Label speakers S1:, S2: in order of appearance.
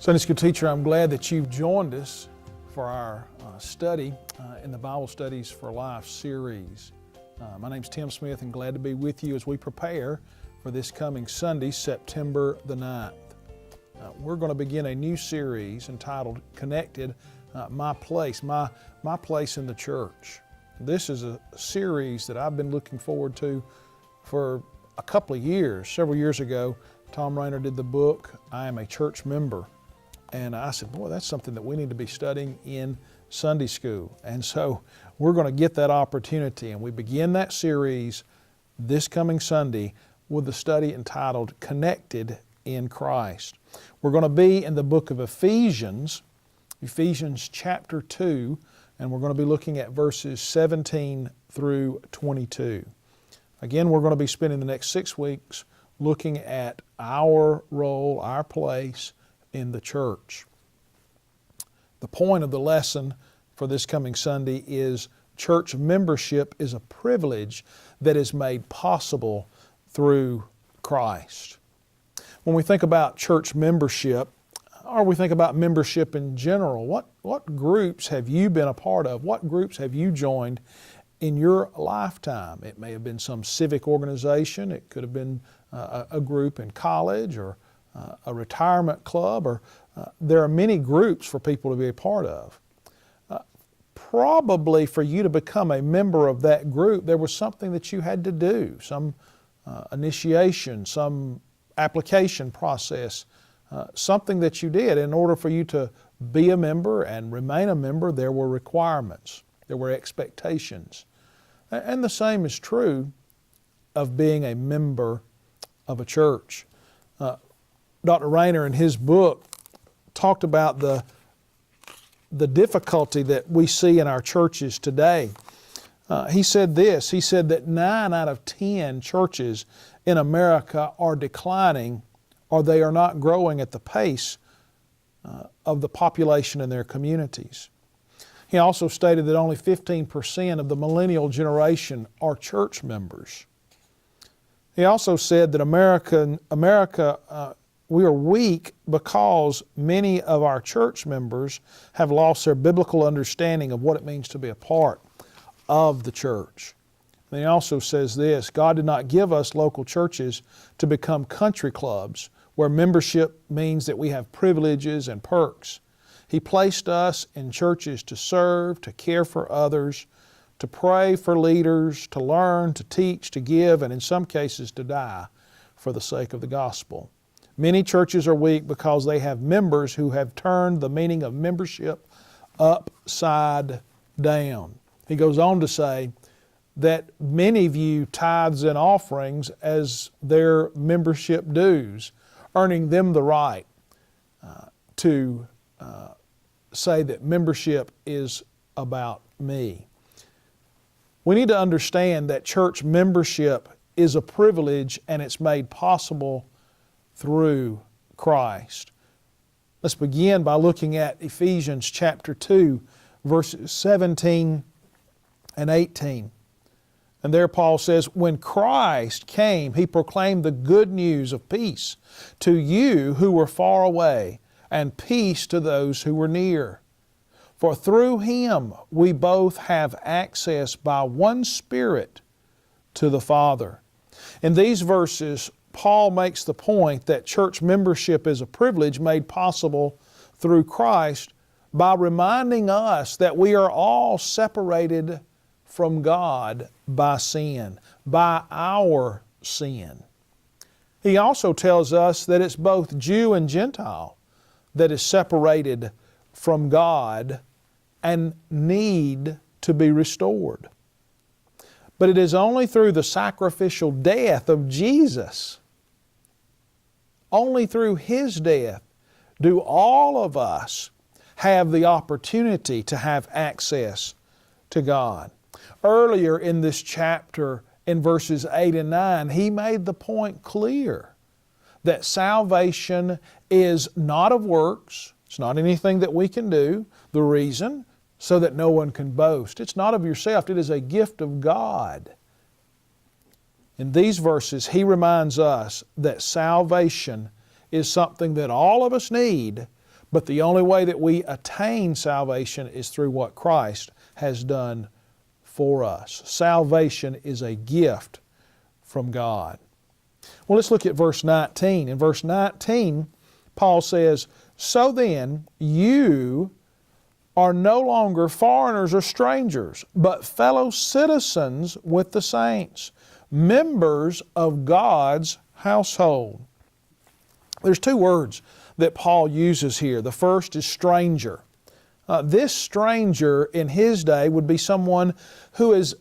S1: Sunday School teacher, I'm glad that you've joined us for our study in the Bible Studies for Life series. My name's Tim Smith and glad to be with you as we prepare for this coming Sunday, September the 9th. We're going to begin a new series entitled Connected, My Place, my Place in the Church. This is a series that I've been looking forward to for a couple of years. Several years ago, Tom Rainer did the book, I Am a Church Member. And I said, boy, that's something that we need to be studying in Sunday school. And so we're going to get that opportunity. And we begin that series this coming Sunday with the study entitled Connected in Christ. We're going to be in the book of Ephesians chapter 2, and we're going to be looking at verses 17 through 22. Again, we're going to be spending the next 6 weeks looking at our role, our place in the church. The point of the lesson for this coming Sunday is church membership is a privilege that is made possible through Christ. When we think about church membership, or we think about membership in general, what groups have you been a part of? What groups have you joined in your lifetime? It may have been some civic organization. It could have been a group in college or a retirement club, or there are many groups for people to be a part of. Probably for you to become a member of that group, there was something that you had to do, some initiation, some application process, something that you did. In order for you to be a member and remain a member, there were requirements, there were expectations. And the same is true of being a member of a church. Dr. Rainer in his book talked about the difficulty that we see in our churches today. He said this, he said that 9 out of 10 churches in America are declining, or they are not growing at the pace of the population in their communities. He also stated that only 15% of the millennial generation are church members. He also said that America we are weak because many of our church members have lost their biblical understanding of what it means to be a part of the church. And he also says this, God did not give us local churches to become country clubs where membership means that we have privileges and perks. He placed us in churches to serve, to care for others, to pray for leaders, to learn, to teach, to give, and in some cases to die for the sake of the gospel. Many churches are weak because they have members who have turned the meaning of membership upside down. He goes on to say that many view tithes and offerings as their membership dues, earning them the right to say that membership is about me. We need to understand that church membership is a privilege and it's made possible through Christ. Let's begin by looking at Ephesians chapter 2, verses 17 and 18. And there Paul says, when Christ came, He proclaimed the good news of peace to you who were far away, and peace to those who were near. For through Him we both have access by one Spirit to the Father. In these verses, Paul makes the point that church membership is a privilege made possible through Christ by reminding us that we are all separated from God by sin, by our sin. He also tells us that it's both Jew and Gentile that is separated from God and need to be restored. But it is only through the sacrificial death of Jesus, only through His death, do all of us have the opportunity to have access to God. Earlier in this chapter, in verses 8 and 9, he made the point clear that salvation is not of works. It's not anything that we can do. The reason, so that no one can boast. It's not of yourself. It is a gift of God. In these verses, he reminds us that salvation is something that all of us need, But the only way that we attain salvation is through what Christ has done for us. Salvation is a gift from God. Well, let's look at verse 19. In verse 19, Paul says, "So then, you are no longer foreigners or strangers, but fellow citizens with the saints, members of God's household." There's two words that Paul uses here. The first is stranger. This stranger in his day would be someone who is